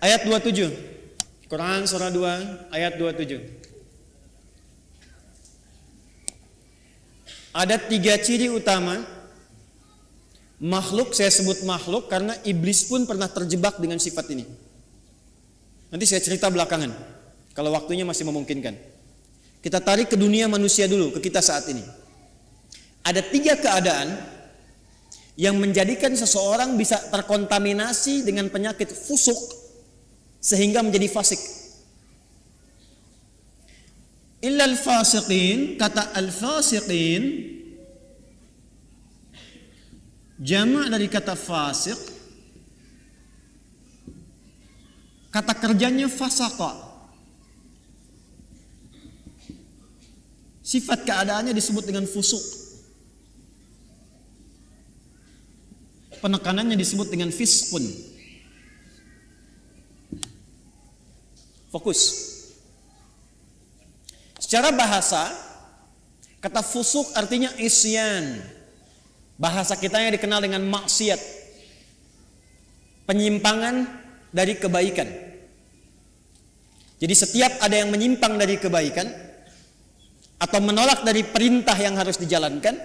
Ayat 27. Quran surah 2 ayat 27. Ada 3 ciri utama makhluk, saya sebut makhluk karena iblis pun pernah terjebak dengan sifat ini. Nanti saya cerita belakangan kalau waktunya masih memungkinkan. Kita tarik ke dunia manusia dulu, ke kita saat ini. Ada 3 keadaan yang menjadikan seseorang bisa terkontaminasi dengan penyakit fusuk sehingga menjadi fasik. Illal fasiqin, kata al-fasiqin jamak dari kata fasik, kata kerjanya fasaqa. Sifat keadaannya disebut dengan fusuk. Penekanannya disebut dengan fisqun. Fokus. Secara bahasa, kata fusuk artinya isyan. Bahasa kita yang dikenal dengan maksiat, penyimpangan dari kebaikan. Jadi setiap ada yang menyimpang dari kebaikan atau menolak dari perintah yang harus dijalankan,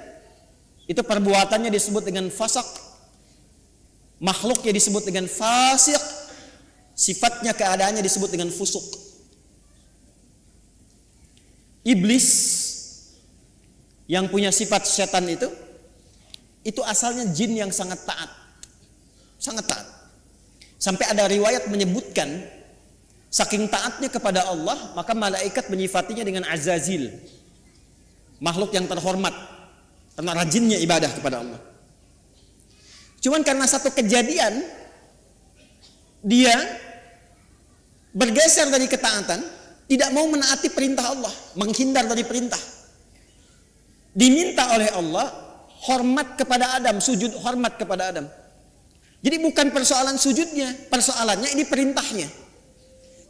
itu perbuatannya disebut dengan fasak. Makhluknya disebut dengan fasik, sifatnya keadaannya disebut dengan fusuk. Iblis yang punya sifat setan itu asalnya jin yang sangat taat. Sangat taat. Sampai ada riwayat menyebutkan saking taatnya kepada Allah, maka malaikat menyifatinya dengan Azazil, makhluk yang terhormat karena rajinnya ibadah kepada Allah. Cuman karena satu kejadian dia bergeser dari ketaatan, tidak mau menaati perintah Allah, menghindar dari perintah. Diminta oleh Allah hormat kepada Adam, sujud hormat kepada Adam. Jadi bukan persoalan sujudnya, persoalannya ini perintahnya.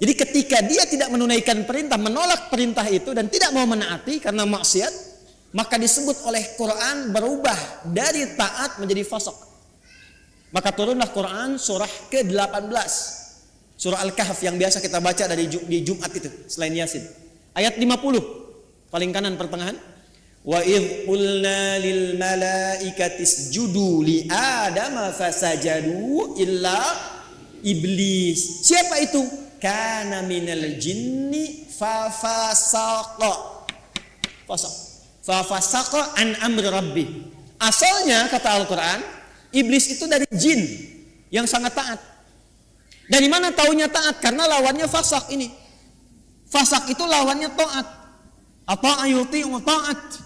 Jadi ketika dia tidak menunaikan perintah, menolak perintah itu dan tidak mau menaati karena maksiat, maka disebut oleh Quran berubah dari taat menjadi fasik. Maka turunlah Quran surah ke-18, surah Al-Kahf yang biasa kita baca di Jumat itu selain Yasin. Ayat 50, paling kanan pertengahan. Wa idh qulna lil malaikati isjudu li Adama fasajadu illa iblis. Siapa itu? Kana minal jinni fafasaqa. Fafasaqa an amri rabbi. Asalnya kata Al-Quran, iblis itu dari jin yang sangat taat. Dari mana taunya taat? Karena lawannya fasak ini. Fasak itu lawannya taat. Apa ayuti wa taat.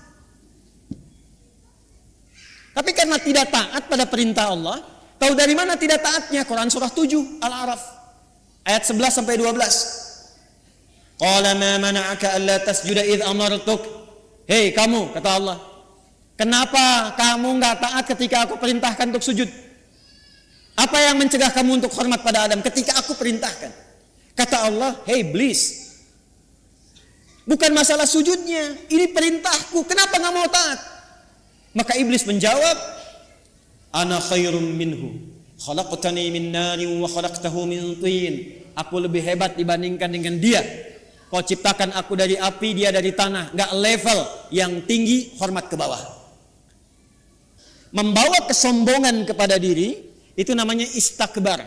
Tapi karena tidak taat pada perintah Allah, tahu dari mana tidak taatnya? Quran surah 7 Al-A'raf ayat 11 sampai 12. Qala ma mana'aka alla tasjuda idh amartuk. Hei kamu, kata Allah, kenapa kamu enggak taat ketika aku perintahkan untuk sujud? Apa yang mencegah kamu untuk hormat pada Adam ketika aku perintahkan? Kata Allah, hei iblis, bukan masalah sujudnya, ini perintahku, kenapa enggak mau taat? Maka iblis menjawab, ana khairum minhu, khalaqtani min narin wa khalaqtahu min tin. Aku lebih hebat dibandingkan dengan dia. Kau ciptakan aku dari api, dia dari tanah. Enggak level, yang tinggi hormat ke bawah. Membawa kesombongan kepada diri, itu namanya istakbar.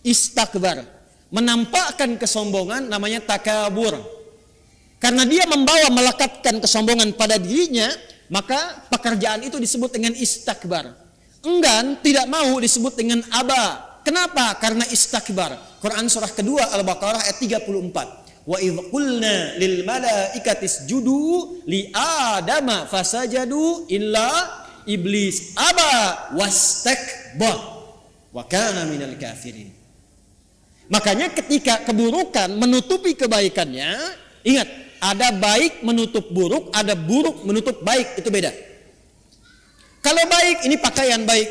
Istakbar, menampakkan kesombongan namanya takabur. Karena dia membawa melekatkan kesombongan pada dirinya, maka pekerjaan itu disebut dengan istakbar. Enggan, tidak mau disebut dengan aba. Kenapa? Karena istakbar. Quran surah kedua Al-Baqarah ayat 34. Wa idh qulna lil malaikati isjudu li Adama fasajadu illa iblis aba wastakbar wa kana minal kafirin. Makanya ketika keburukan menutupi kebaikannya, ingat, ada baik menutup buruk, ada buruk menutup baik, itu beda. Kalau baik, ini pakaian baik,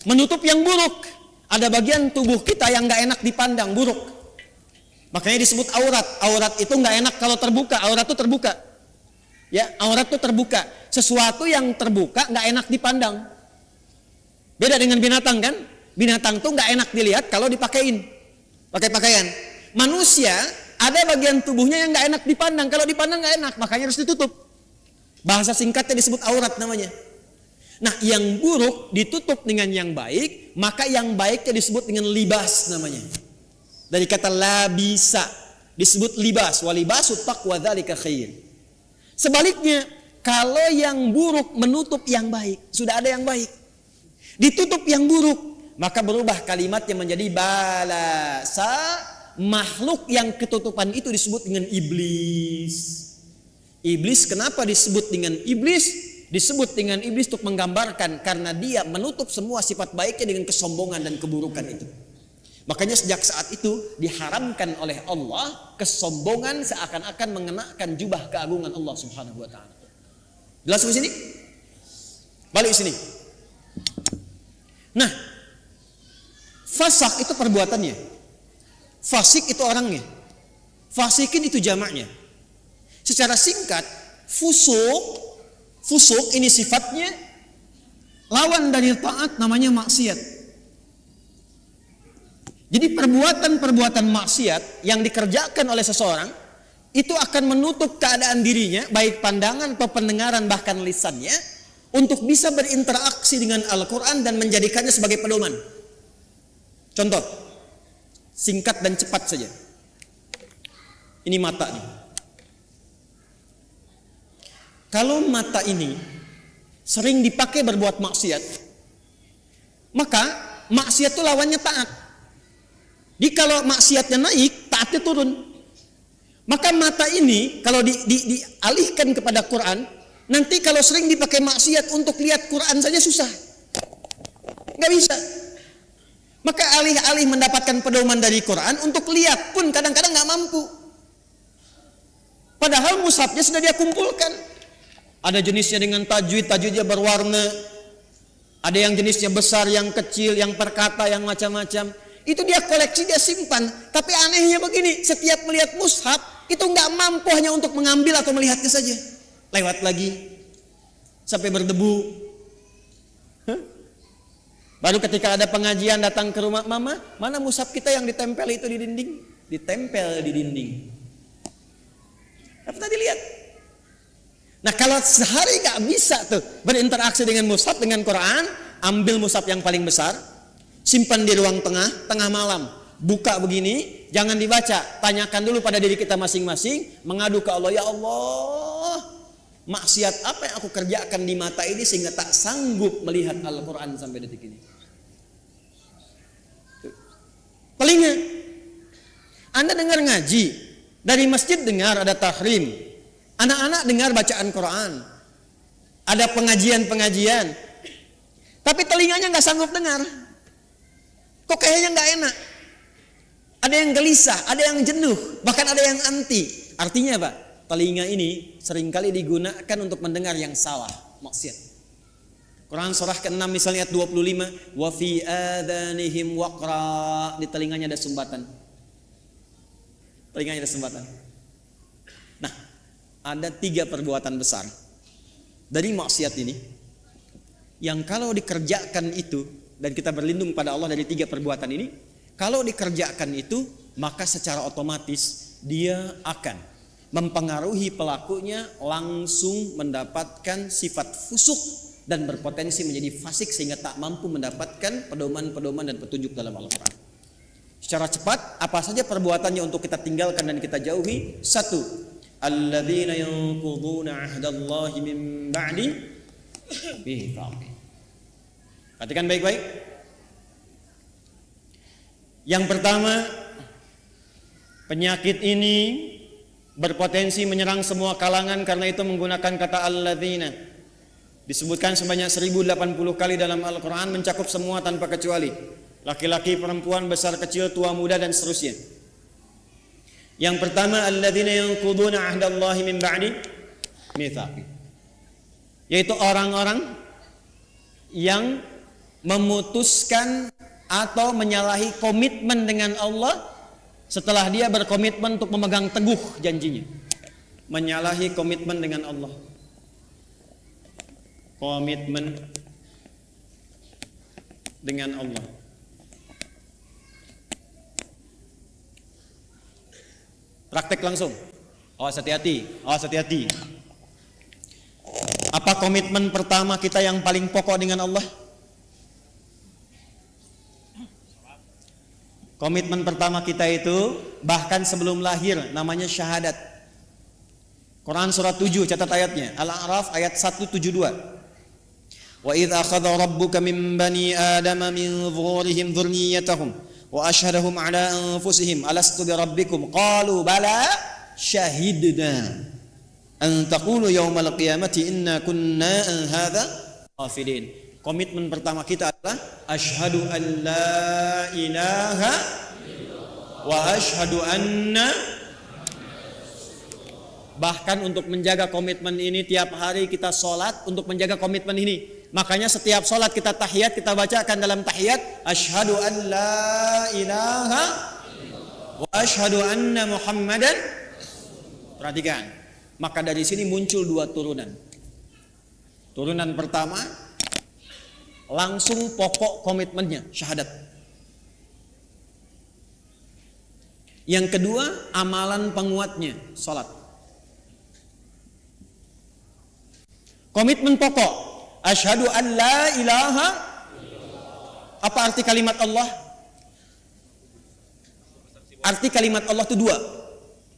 menutup yang buruk. Ada bagian tubuh kita yang gak enak dipandang, buruk. Makanya disebut aurat. Aurat itu gak enak kalau terbuka, aurat itu terbuka. Ya, aurat itu terbuka. Sesuatu yang terbuka gak enak dipandang. Beda dengan binatang kan? Binatang tuh gak enak dilihat kalau dipakein. pakai pakaian. Manusia ada bagian tubuhnya yang nggak enak dipandang. Kalau dipandang nggak enak, makanya harus ditutup. Bahasa singkatnya disebut aurat namanya. Nah, yang buruk ditutup dengan yang baik, maka yang baiknya disebut dengan libas namanya. Dari kata labisa disebut libas, walibasut taqwa dzalika khair. Sebaliknya, kalau yang buruk menutup yang baik, sudah ada yang baik, ditutup yang buruk, maka berubah kalimatnya menjadi balasa. Makhluk yang ketutupan itu disebut dengan iblis. Iblis kenapa disebut dengan iblis? Disebut dengan iblis untuk menggambarkan karena dia menutup semua sifat baiknya dengan kesombongan dan keburukan itu. Makanya sejak saat itu diharamkan oleh Allah kesombongan seakan-akan mengenakan jubah keagungan Allah Subhanahu wa taala. Jelas di sini? Balik sini. Nah, fasak itu perbuatannya. Fasik itu orangnya. Fasikin itu jamaknya. Secara singkat, fusuk ini sifatnya lawan dari taat, namanya maksiat. Jadi perbuatan-perbuatan maksiat yang dikerjakan oleh seseorang itu akan menutup keadaan dirinya, baik pandangan atau pendengaran bahkan lisannya, untuk bisa berinteraksi dengan Al-Quran dan menjadikannya sebagai pedoman. Contoh, singkat dan cepat saja. Ini mata nih. Kalau mata ini sering dipakai berbuat maksiat, maka maksiat itu lawannya taat. Jadi kalau maksiatnya naik, taatnya turun. Maka mata ini kalau dialihkan kepada Quran, nanti kalau sering dipakai maksiat untuk lihat Quran saja susah, nggak bisa. Maka alih-alih mendapatkan pedoman dari Quran, untuk lihat pun kadang-kadang nggak mampu. Padahal mushafnya sudah dia kumpulkan. Ada jenisnya dengan tajwid, tajwidnya berwarna. Ada yang jenisnya besar, yang kecil, yang perkata, yang macam-macam. Itu dia koleksi, dia simpan. Tapi anehnya begini, setiap melihat mushaf itu nggak mampu hanya untuk mengambil atau melihatnya saja. Lewat lagi sampai berdebu. Baru ketika ada pengajian datang ke rumah, mama, mana mushaf kita yang ditempel itu di dinding? Ditempel di dinding. Apa tadi lihat? Nah, kalau sehari nggak bisa tuh berinteraksi dengan mushaf, dengan Quran, ambil mushaf yang paling besar, simpan di ruang tengah, tengah malam, buka begini, jangan dibaca, tanyakan dulu pada diri kita masing-masing, mengadu ke Allah, ya Allah, maksiat apa yang aku kerjakan di mata ini sehingga tak sanggup melihat Al-Quran sampai detik ini. Telinga, Anda dengar ngaji, dari masjid dengar ada tahrim, anak-anak dengar bacaan Quran, ada pengajian-pengajian, tapi telinganya nggak sanggup dengar. Kok kayaknya nggak enak? Ada yang gelisah, ada yang jenuh, bahkan ada yang anti. Artinya apa? Telinga ini seringkali digunakan untuk mendengar yang salah, maksiat. Quran surah ke-6 misalnya ayat 25, wa fi adanihim waqra, di telinganya ada sumbatan. Telinganya ada sumbatan. Nah, ada 3 perbuatan besar dari maksiat ini yang kalau dikerjakan itu, dan kita berlindung pada Allah dari 3 perbuatan ini, kalau dikerjakan itu maka secara otomatis dia akan mempengaruhi pelakunya langsung mendapatkan sifat fusuk dan berpotensi menjadi fasik sehingga tak mampu mendapatkan pedoman-pedoman dan petunjuk dalam Al-Quran. Secara cepat, apa saja perbuatannya untuk kita tinggalkan dan kita jauhi? 1, alladzina yanquduna 'ahdallahi min ba'di mitsaqih. Perhatikan baik-baik. Yang pertama, penyakit ini berpotensi menyerang semua kalangan, karena itu menggunakan kata alladzina. Disebutkan sebanyak 1080 kali dalam Al-Quran, mencakup semua tanpa kecuali. Laki-laki, perempuan, besar, kecil, tua, muda, dan seterusnya. Yang pertama, alladzina yanquduna 'ahdallahi min ba'di mitsaqih, yaitu orang-orang yang memutuskan atau menyalahi komitmen dengan Allah setelah dia berkomitmen untuk memegang teguh janjinya. Menyalahi komitmen dengan Allah. Komitmen dengan Allah. Praktek langsung. Awas hati-hati, awas hati-hati. Apa komitmen pertama kita yang paling pokok dengan Allah? Komitmen pertama kita itu bahkan sebelum lahir namanya syahadat. Quran surat 7 catat ayatnya. Al-A'raf ayat 172. Wa idz akhadha rabbuka min bani adama min dhuhurihim dhurriyyatahum wa asyhadahum ala anfusihim alastu bi rabbikum qalu bala syahidna an taqulu yaumal qiyamati inna kunna an hadza ghafilin. Komitmen pertama kita adalah asyhadu an la ilaha wa asyhadu anna. Bahkan untuk menjaga komitmen ini tiap hari kita sholat untuk menjaga komitmen ini. Makanya setiap sholat kita tahiyat, kita bacakan dalam tahiyat asyhadu an la ilaha wa asyhadu anna muhammadan. Perhatikan. Maka dari sini muncul dua turunan. Turunan pertama langsung pokok komitmennya syahadat. Yang kedua amalan penguatnya sholat. Komitmen pokok asyhadu an la ilaha. Apa arti kalimat Allah? Arti kalimat Allah itu dua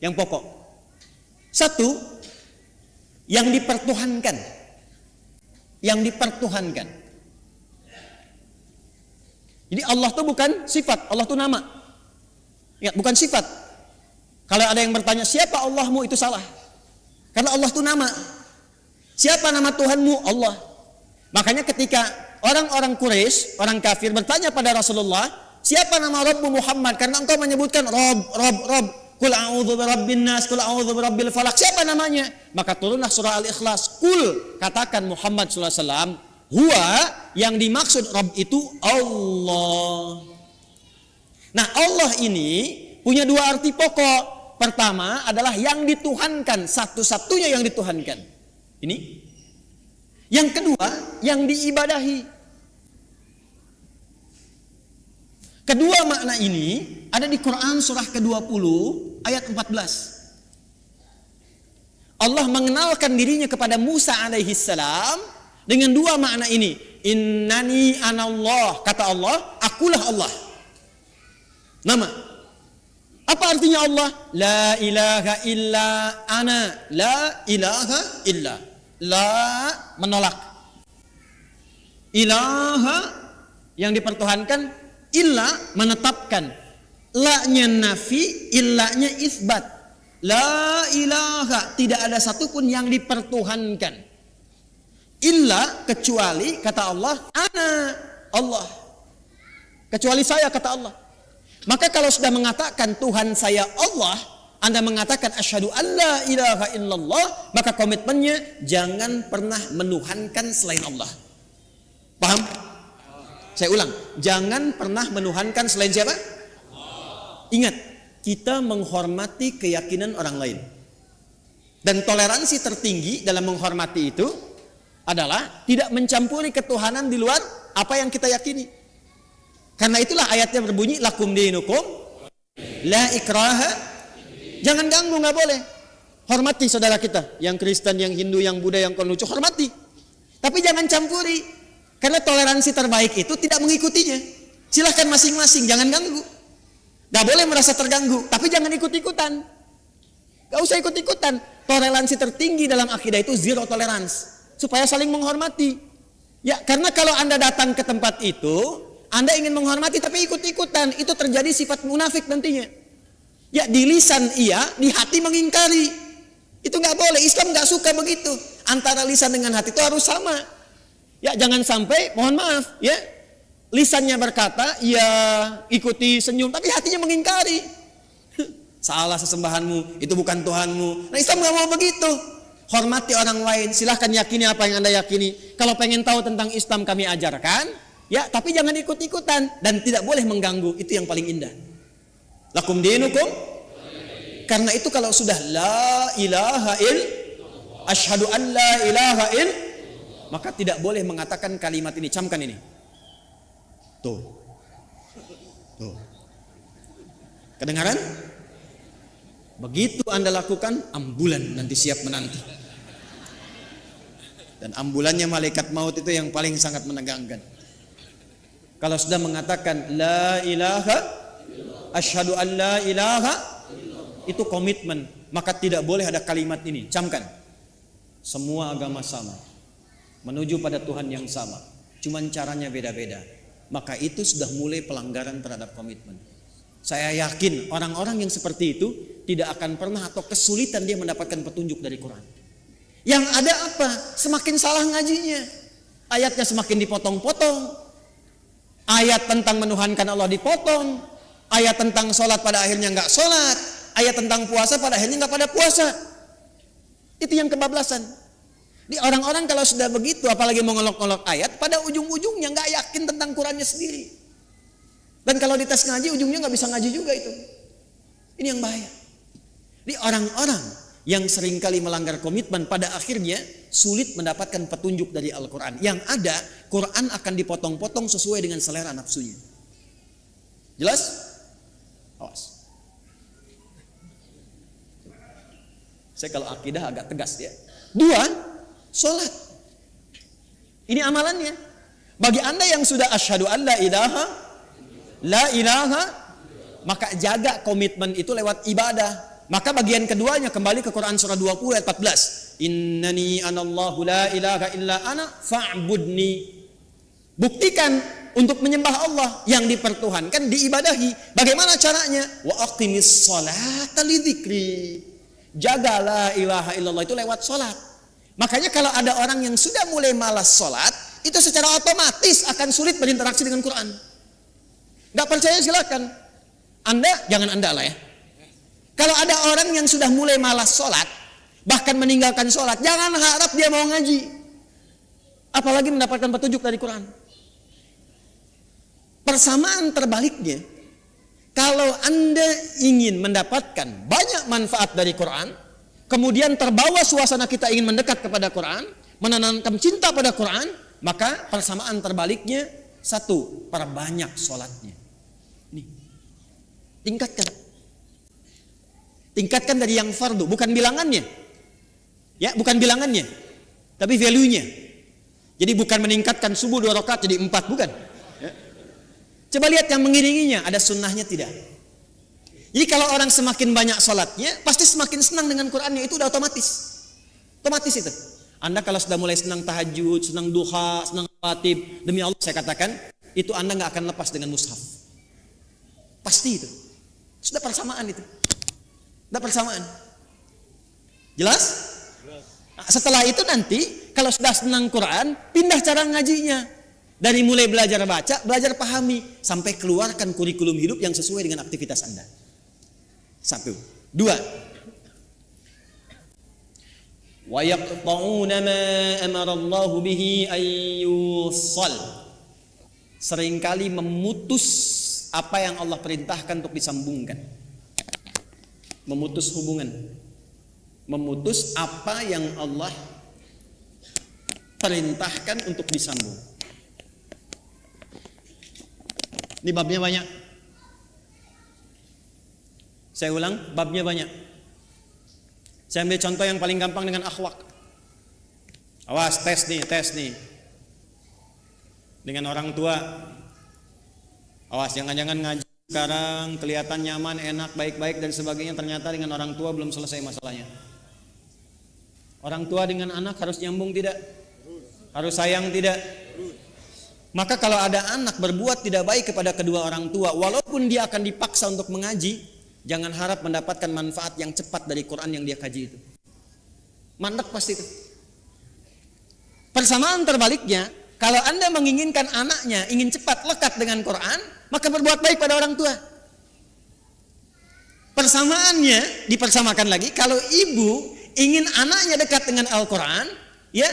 yang pokok. Satu, yang dipertuhankan. Yang dipertuhankan. Jadi Allah itu bukan sifat, Allah itu nama. Ya, bukan sifat. Kalau ada yang bertanya siapa Allahmu, itu salah. Karena Allah itu nama. Siapa nama Tuhanmu? Allah. Makanya ketika orang-orang Quraisy, orang kafir bertanya pada Rasulullah, siapa nama Rabbu Muhammad? Karena engkau menyebutkan Rob. Qul a'udzu birabbin nas, qul a'udzu birabbil falaq. Siapa namanya? Maka turunlah surah Al-Ikhlas. Qul, katakan Muhammad sallallahu alaihi wasallam, huwa, yang dimaksud Rabb itu Allah. Nah, Allah ini punya dua arti pokok. Pertama adalah yang dituhankan, satu-satunya yang dituhankan. Ini. Yang kedua, yang diibadahi. Kedua makna ini ada di Quran surah ke-20 ayat 14. Allah mengenalkan dirinya kepada Musa alaihi salam dengan dua makna ini. Innani anallah, kata Allah, akulah Allah. Nama. Apa artinya Allah? La ilaha illa ana, la ilaha illa. La menolak. Ilaha yang dipertuhankan, illa menetapkan. La-nya nafi, illa-nya isbat. La ilaha, tidak ada satupun yang dipertuhankan. Illa, kecuali, kata Allah, ana, Allah. Kecuali saya, kata Allah. Maka kalau sudah mengatakan Tuhan saya Allah, Anda mengatakan asyhadu alla ilaha illallah, maka komitmennya jangan pernah menuhankan selain Allah. Paham? Saya ulang, jangan pernah menuhankan selain siapa? Ingat, kita menghormati keyakinan orang lain. Dan toleransi tertinggi dalam menghormati itu adalah tidak mencampuri ketuhanan di luar apa yang kita yakini. Karena itulah ayatnya berbunyi lakum dinukum la ikraha. Jangan ganggu, nggak boleh. Hormati saudara kita, yang Kristen, yang Hindu, yang Buddha, yang Konghucu, hormati. Tapi jangan campuri. Karena toleransi terbaik itu tidak mengikutinya. Silahkan masing-masing, jangan ganggu. Gak boleh merasa terganggu, tapi jangan ikut-ikutan. Gak usah ikut-ikutan. Toleransi tertinggi dalam akidah itu zero tolerance, supaya saling menghormati. Ya, karena kalau Anda datang ke tempat itu, Anda ingin menghormati tapi ikut-ikutan, itu terjadi sifat munafik nantinya. Ya, di lisan iya, di hati mengingkari. Itu gak boleh, Islam gak suka begitu. Antara lisan dengan hati itu harus sama. Ya, jangan sampai, mohon maaf, ya, lisannya berkata, ya ikuti senyum, tapi hatinya mengingkari. Salah sesembahanmu, itu bukan Tuhanmu. Nah, Islam gak mau begitu. Hormati orang lain, silahkan yakini apa yang Anda yakini. Kalau pengen tahu tentang Islam kami ajarkan, ya, tapi jangan ikut-ikutan. Dan tidak boleh mengganggu, itu yang paling indah. Lakum dinukum. Karena itu kalau sudah la ilaha il, asyhadu an la ilaha il, maka tidak boleh mengatakan kalimat ini. Camkan ini. Tuh. Kedengaran? Begitu Anda lakukan, ambulan nanti siap menanti. Dan ambulannya malaikat maut itu yang paling sangat menegangkan. Kalau sudah mengatakan la ilaha, asyhadu an la ilaha, itu komitmen. Maka tidak boleh ada kalimat ini. Camkan. Semua agama sama, menuju pada Tuhan yang sama. Cuman caranya beda-beda. Maka itu sudah mulai pelanggaran terhadap komitmen. Saya yakin orang-orang yang seperti itu tidak akan pernah atau kesulitan dia mendapatkan petunjuk dari Quran. Yang ada apa? Semakin salah ngajinya. Ayatnya semakin dipotong-potong. Ayat tentang menuhankan Allah dipotong. Ayat tentang sholat pada akhirnya nggak sholat. Ayat tentang puasa pada akhirnya nggak pada puasa. Itu yang kebablasan. Di orang-orang kalau sudah begitu, apalagi mengolok-olok ayat, pada ujung-ujungnya nggak yakin tentang Qurannya sendiri. Dan kalau dites ngaji, ujungnya nggak bisa ngaji juga itu. Ini yang bahaya. Di orang-orang yang seringkali melanggar komitmen, pada akhirnya sulit mendapatkan petunjuk dari Al-Quran. Yang ada, Quran akan dipotong-potong sesuai dengan selera nafsunya. Jelas? Awas. Saya kalau akidah agak tegas ya. 2, sholat. Ini amalannya. Bagi Anda yang sudah asyhadu an la ilaha, maka jaga komitmen itu lewat ibadah. Maka bagian keduanya kembali ke Quran surah 20 ayat 14. Innani anallahu la ilaha illa ana fa'budni. Buktikan untuk menyembah Allah yang dipertuhankan, diibadahi. Bagaimana caranya? Wa aqimis sholata lidzikri. Jaga la ilaha illallah itu lewat sholat. Makanya kalau ada orang yang sudah mulai malas sholat, itu secara otomatis akan sulit berinteraksi dengan Quran. Gak percaya silakan. Anda, jangan Anda lah ya. Kalau ada orang yang sudah mulai malas sholat, bahkan meninggalkan sholat, jangan harap dia mau ngaji. Apalagi mendapatkan petunjuk dari Quran. Persamaan terbaliknya, kalau Anda ingin mendapatkan banyak manfaat dari Quran, kemudian terbawa suasana kita ingin mendekat kepada Quran, menanamkan cinta pada Quran, maka persamaan terbaliknya, 1, perbanyak sholatnya. Nih, tingkatkan dari yang fardu, bukan bilangannya, ya, bukan bilangannya, tapi value-nya. Jadi bukan meningkatkan subuh 2 rakaat jadi 4, bukan. Ya. Coba lihat yang mengiringinya, ada sunnahnya tidak? Jadi kalau orang semakin banyak sholatnya, pasti semakin senang dengan Qurannya, itu udah otomatis. Otomatis itu. Anda kalau sudah mulai senang tahajud, senang duha, senang khatib, demi Allah saya katakan, itu Anda nggak akan lepas dengan mushaf. Pasti itu. Sudah persamaan itu. Sudah persamaan. Jelas? Nah, setelah itu nanti, kalau sudah senang Quran, pindah cara ngajinya. Dari mulai belajar baca, belajar pahami, sampai keluarkan kurikulum hidup yang sesuai dengan aktivitas Anda. 1. 2. Wa yaqta'una ma amara Allah bihi ayyusal. Seringkali memutus apa yang Allah perintahkan untuk disambungkan. Memutus hubungan. Memutus apa yang Allah perintahkan untuk disambung. Ini babnya banyak. Saya ulang, babnya banyak. Saya ambil contoh yang paling gampang dengan akhlak. Awas, tes nih. Dengan orang tua. Awas, jangan-jangan ngaji sekarang kelihatan nyaman, enak, baik-baik dan sebagainya, ternyata dengan orang tua belum selesai masalahnya. Orang tua dengan anak harus nyambung tidak? Harus sayang tidak? Maka kalau ada anak berbuat tidak baik kepada kedua orang tua, walaupun dia akan dipaksa untuk mengaji, jangan harap mendapatkan manfaat yang cepat dari Quran yang dia kaji itu. Mandek pasti itu. Persamaan terbaliknya, kalau Anda menginginkan anaknya ingin cepat lekat dengan Quran, maka berbuat baik pada orang tua. Persamaannya dipersamakan lagi, kalau ibu ingin anaknya dekat dengan Al-Quran, ya,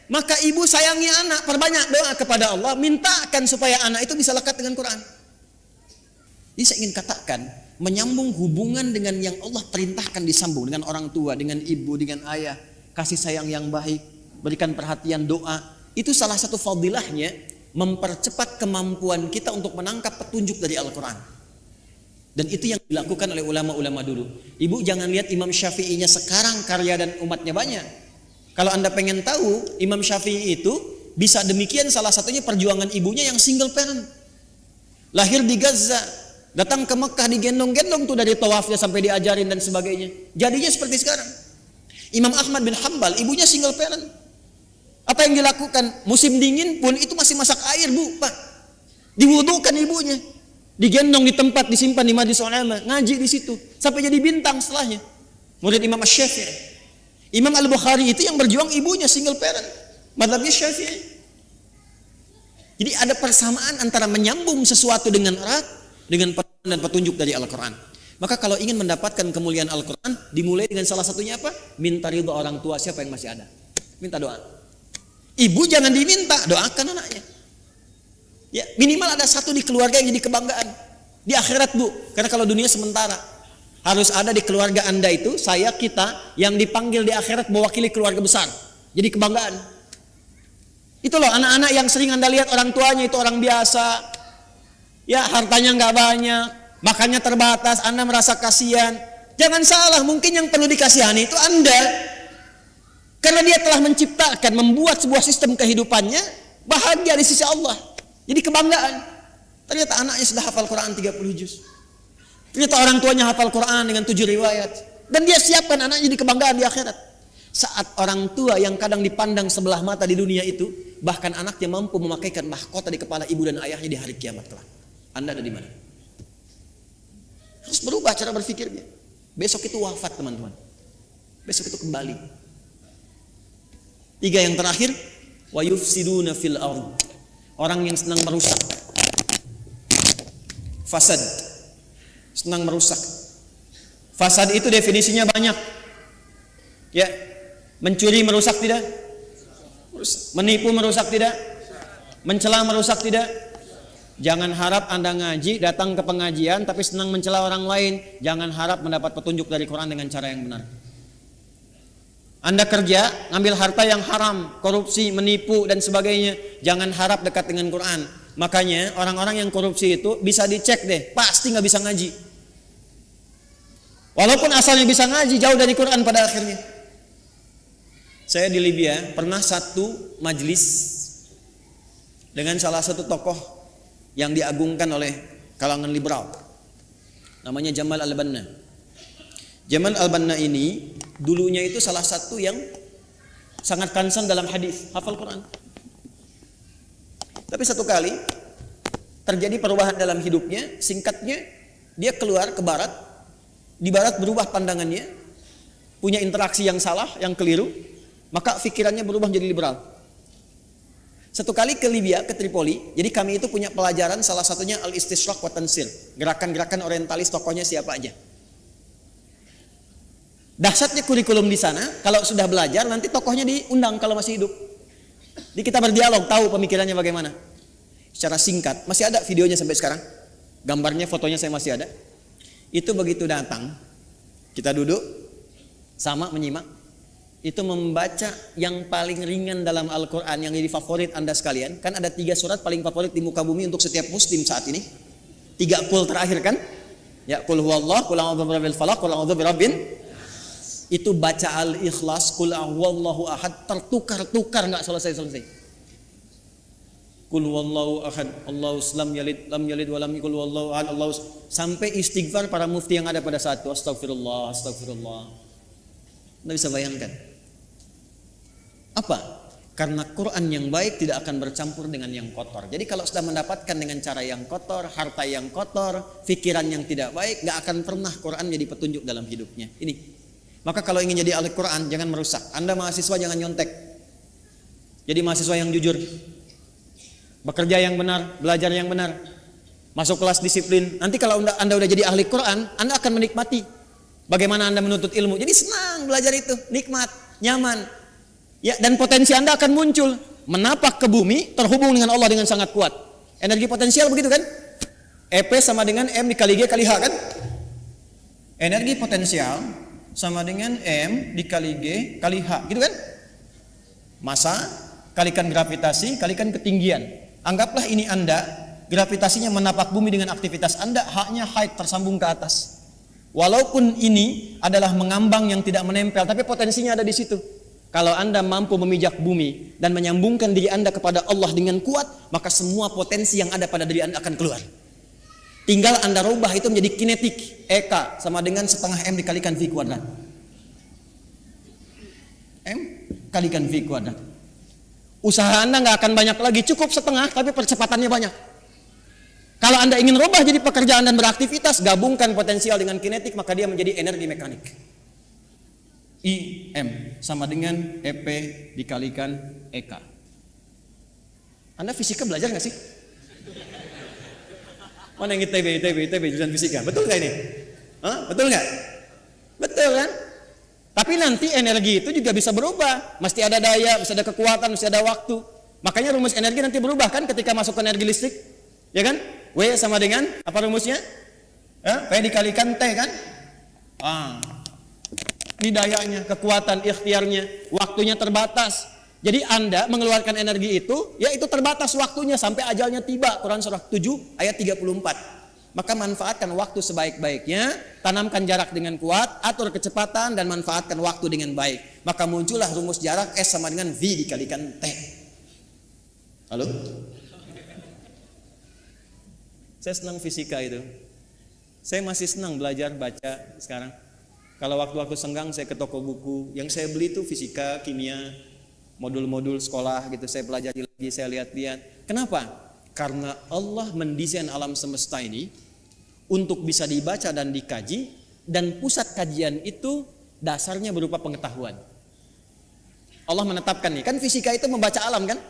maka ibu sayangi anak, perbanyak doa kepada Allah, mintakan supaya anak itu bisa lekat dengan Quran. Jadi saya ingin katakan, menyambung hubungan dengan yang Allah perintahkan disambung dengan orang tua, dengan ibu, dengan ayah, kasih sayang yang baik, berikan perhatian, doa, itu salah satu fadilahnya mempercepat kemampuan kita untuk menangkap petunjuk dari Al-Quran. Dan itu yang dilakukan oleh ulama-ulama dulu. Ibu jangan lihat Imam Syafi'inya sekarang karya dan umatnya banyak. Kalau Anda pengen tahu Imam Syafi'i itu bisa demikian, salah satunya perjuangan ibunya yang single parent. Lahir di Gaza, datang ke Mekah digendong-gendong tuh dari tawafnya sampai diajarin dan sebagainya. Jadinya seperti sekarang. Imam Ahmad bin Hanbal, ibunya single parent. Apa yang dilakukan? Musim dingin pun itu masih masak air, Bu, Pak. Diwudukan ibunya. Digendong di tempat, disimpan di majlis ulama, ngaji di situ sampai jadi bintang setelahnya. Murid Imam Asy-Syafi'i. Imam Al-Bukhari itu yang berjuang ibunya single parent. Mazhabnya Syafi'i. Jadi ada persamaan antara menyambung sesuatu dengan erat dengan dan petunjuk dari Al-Qur'an. Maka kalau ingin mendapatkan kemuliaan Al-Qur'an, dimulai dengan salah satunya apa? Minta ridho orang tua siapa yang masih ada. Minta doa. Ibu jangan diminta, doakan anaknya. Ya, minimal ada satu di keluarga yang jadi kebanggaan. Di akhirat, Bu. Karena kalau dunia sementara. Harus ada di keluarga Anda itu, saya, kita, yang dipanggil di akhirat mewakili keluarga besar. Jadi kebanggaan. Itu loh anak-anak yang sering Anda lihat orang tuanya itu orang biasa. Ya, hartanya nggak banyak, makannya terbatas, Anda merasa kasihan. Jangan salah, mungkin yang perlu dikasihani itu Anda. Karena dia telah menciptakan, membuat sebuah sistem kehidupannya bahagia di sisi Allah. Jadi kebanggaan. Ternyata anaknya sudah hafal Quran 30 juz. Ternyata orang tuanya hafal Quran dengan 7 riwayat. Dan dia siapkan anaknya di kebanggaan di akhirat. Saat orang tua yang kadang dipandang sebelah mata di dunia itu, bahkan anaknya mampu memakaikan mahkota di kepala ibu dan ayahnya di hari kiamat kelak. Anda ada di mana? Harus berubah cara berpikirnya. Besok itu wafat, teman-teman. Besok itu kembali. 3 yang terakhir, wa yufsiduna fil ardh. Orang yang senang merusak. Fasad. Senang merusak. Fasad itu definisinya banyak. Ya, mencuri merusak tidak? Merusak. Menipu merusak tidak? Mencela merusak tidak? Jangan harap Anda ngaji, datang ke pengajian tapi senang mencela orang lain. Jangan harap mendapat petunjuk dari Quran dengan cara yang benar. Anda kerja, ngambil harta yang haram, korupsi, menipu dan sebagainya. Jangan harap dekat dengan Quran. Makanya orang-orang yang korupsi itu bisa dicek deh, pasti nggak bisa ngaji. Walaupun asalnya bisa ngaji, jauh dari Quran pada akhirnya. Saya di Libya pernah satu majlis dengan salah satu tokoh yang diagungkan oleh kalangan liberal. Namanya Jamal Al-Banna. Jamal Al-Banna ini dulunya itu salah satu yang sangat concern dalam hadis, hafal Quran. Tapi satu kali terjadi perubahan dalam hidupnya, singkatnya dia keluar ke barat. Di barat berubah pandangannya, punya interaksi yang salah, yang keliru, maka pikirannya berubah menjadi liberal. Satu kali ke Libya, ke Tripoli, jadi kami itu punya pelajaran salah satunya al-istishraq wa tansir, gerakan-gerakan orientalis, tokohnya siapa aja. Dahsyatnya kurikulum di sana, kalau sudah belajar nanti tokohnya diundang kalau masih hidup. Jadi kita berdialog, tahu pemikirannya bagaimana. Secara singkat, masih ada videonya sampai sekarang. Gambarnya, fotonya saya masih ada. Itu begitu datang, kita duduk sama menyimak. Itu membaca yang paling ringan dalam Al-Quran yang jadi favorit Anda sekalian. Kan ada 3 surat paling favorit di muka bumi untuk setiap muslim saat ini. 3 qul terakhir kan? Ya, qul huwallah, qul a'udzu birabbil falaq, qul a'udzu birabbin. Itu baca Al-Ikhlas, qul huwallahu ahad, tertukar-tukar enggak selesai-selesai. Qul huwallahu ahad, Allahus lam yalid wa lam yakul huwallahu ahad, sampai istighfar para mufti yang ada pada saat itu. Astagfirullah, astagfirullah. Anda bisa bayangkan. Apa? Karena Quran yang baik tidak akan bercampur dengan yang kotor. Jadi kalau sudah mendapatkan dengan cara yang kotor, harta yang kotor, pikiran yang tidak baik, enggak akan pernah Quran jadi petunjuk dalam hidupnya. Ini. Maka kalau ingin jadi ahli Quran, jangan merusak. Anda mahasiswa jangan nyontek. Jadi mahasiswa yang jujur. Bekerja yang benar, belajar yang benar. Masuk kelas disiplin. Nanti kalau Anda udah jadi ahli Quran, Anda akan menikmati bagaimana Anda menuntut ilmu. Jadi senang belajar itu, nikmat, nyaman. Ya, dan potensi Anda akan muncul. Menapak ke bumi, terhubung dengan Allah dengan sangat kuat. Energi potensial begitu kan? EP sama dengan M dikali G kali H kan? Energi potensial sama dengan M dikali G kali H, gitu kan? Massa kalikan gravitasi kalikan ketinggian. Anggaplah ini Anda gravitasinya menapak bumi dengan aktivitas Anda, haknya haid tersambung ke atas. Walaupun ini adalah mengambang yang tidak menempel, tapi potensinya ada di situ. Kalau Anda mampu memijak bumi dan menyambungkan diri Anda kepada Allah dengan kuat, maka semua potensi yang ada pada diri Anda akan keluar. Tinggal Anda rubah itu menjadi kinetik. EK sama dengan setengah M dikalikan V kuadrat. M kalikan V kuadrat. Usaha Anda nggak akan banyak lagi, cukup setengah, tapi percepatannya banyak. Kalau Anda ingin rubah jadi pekerjaan dan beraktivitas, gabungkan potensial dengan kinetik, maka dia menjadi energi mekanik. IM sama dengan EP dikalikan EK. Anda fisika belajar nggak sih? Mana yang ITB jurusan fisika? Betul nggak ini? Betul nggak? Betul kan? Tapi nanti energi itu juga bisa berubah. Mesti ada daya, mesti ada kekuatan, mesti ada waktu. Makanya rumus energi nanti berubah kan ketika masuk ke energi listrik. Ya kan? W sama dengan apa rumusnya? P dikalikan T kan? Ini dayanya, kekuatan, ikhtiarnya, waktunya terbatas. Jadi Anda mengeluarkan energi itu, ya itu terbatas waktunya sampai ajalnya tiba. Quran surah 7 ayat 34. Maka manfaatkan waktu sebaik-baiknya, tanamkan jarak dengan kuat, atur kecepatan dan manfaatkan waktu dengan baik. Maka muncullah rumus jarak S sama dengan V dikalikan T. Halo? Saya senang fisika itu. Saya masih senang belajar baca sekarang. Kalau waktu-waktu senggang saya ke toko buku. Yang saya beli itu fisika, kimia, modul-modul sekolah gitu. Saya pelajari lagi, saya lihat-lihat. Kenapa? Karena Allah mendesain alam semesta ini untuk bisa dibaca dan dikaji. Dan pusat kajian itu dasarnya berupa pengetahuan. Allah menetapkan nih. Kan fisika itu membaca alam kan?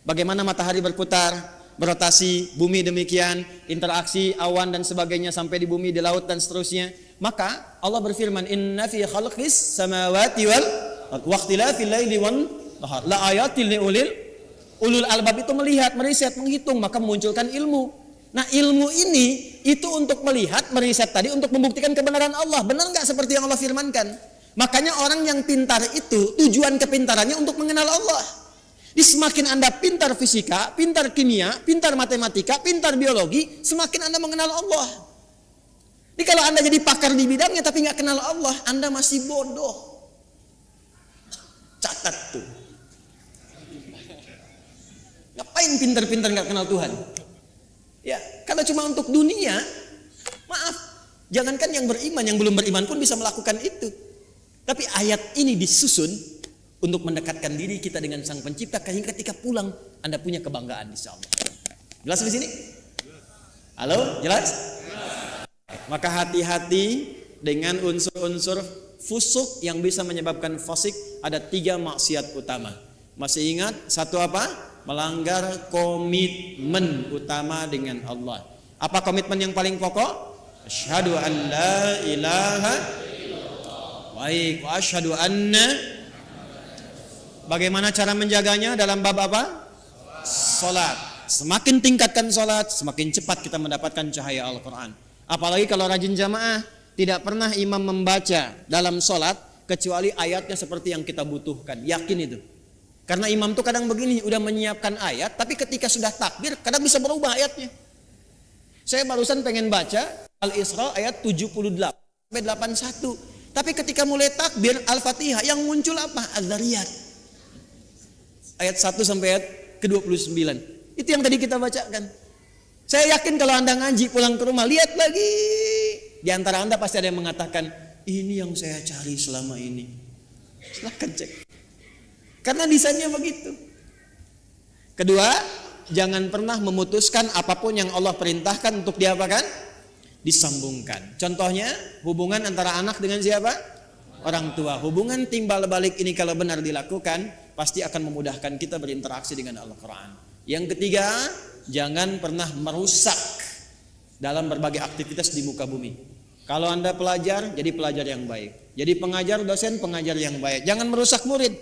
Bagaimana matahari berputar, berotasi, bumi demikian, interaksi awan dan sebagainya sampai di bumi, di laut dan seterusnya. Maka Allah berfirman, inna fi khalqis samawati wal waqtilafil laili wan nahar la ayatil ulul albab. Itu melihat, meriset, menghitung, maka memunculkan ilmu. Nah ilmu ini itu untuk melihat, meriset tadi untuk membuktikan kebenaran Allah. Benar nggak seperti yang Allah firmankan? Makanya orang yang pintar itu tujuan kepintarannya untuk mengenal Allah. Di semakin Anda pintar fisika, pintar kimia, pintar matematika, pintar biologi, semakin Anda mengenal Allah. Jadi kalau Anda jadi pakar di bidangnya tapi nggak kenal Allah, Anda masih bodoh. Catat tuh. Ngapain pintar-pintar nggak kenal Tuhan? Ya, kalau cuma untuk dunia, maaf, jangankan yang beriman, yang belum beriman pun bisa melakukan itu. Tapi ayat ini disusun untuk mendekatkan diri kita dengan Sang Pencipta, sehingga ketika pulang Anda punya kebanggaan insyaallah. Jelas di sini? Halo, jelas? Maka hati-hati dengan unsur-unsur fusuk yang bisa menyebabkan fasik. Ada 3 maksiat utama. Masih ingat satu apa? Melanggar komitmen utama dengan Allah. Apa komitmen yang paling pokok? Asyhadu an la ilaha illallah. Baik, wa asyhadu anna. Bagaimana cara menjaganya dalam bab apa? Salat. Semakin tingkatkan salat, semakin cepat kita mendapatkan cahaya Al-Quran. Apalagi kalau rajin jamaah, tidak pernah imam membaca dalam salat kecuali ayatnya seperti yang kita butuhkan. Yakin itu. Karena imam tuh kadang begini, udah menyiapkan ayat, tapi ketika sudah takbir, kadang bisa berubah ayatnya. Saya barusan pengen baca Al-Isra ayat 78 sampai 81. Tapi ketika mulai takbir Al-Fatihah, yang muncul apa? Az-Zariyat. Ayat 1 sampai ayat ke-29. Itu yang tadi kita bacakan. Saya yakin kalau Anda ngaji pulang ke rumah, lihat lagi. Di antara Anda pasti ada yang mengatakan, ini yang saya cari selama ini. Silahkan cek. Karena desainnya begitu. Kedua, jangan pernah memutuskan apapun yang Allah perintahkan untuk diapakan? Disambungkan. Contohnya, hubungan antara anak dengan siapa? Orang tua. Hubungan timbal balik ini kalau benar dilakukan, pasti akan memudahkan kita berinteraksi dengan Al-Quran. Yang ketiga, jangan pernah merusak dalam berbagai aktivitas di muka bumi. Kalau Anda pelajar, jadi pelajar yang baik. Jadi pengajar, dosen, pengajar yang baik. Jangan merusak murid.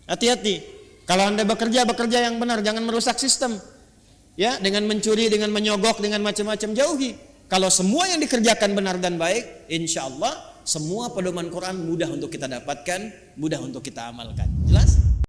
Hati-hati. Kalau Anda bekerja, bekerja yang benar. Jangan merusak sistem. Ya, dengan mencuri, dengan menyogok, dengan macam-macam, jauhi. Kalau semua yang dikerjakan benar dan baik, insya Allah semua pedoman Quran mudah untuk kita dapatkan, mudah untuk kita amalkan. Jelas?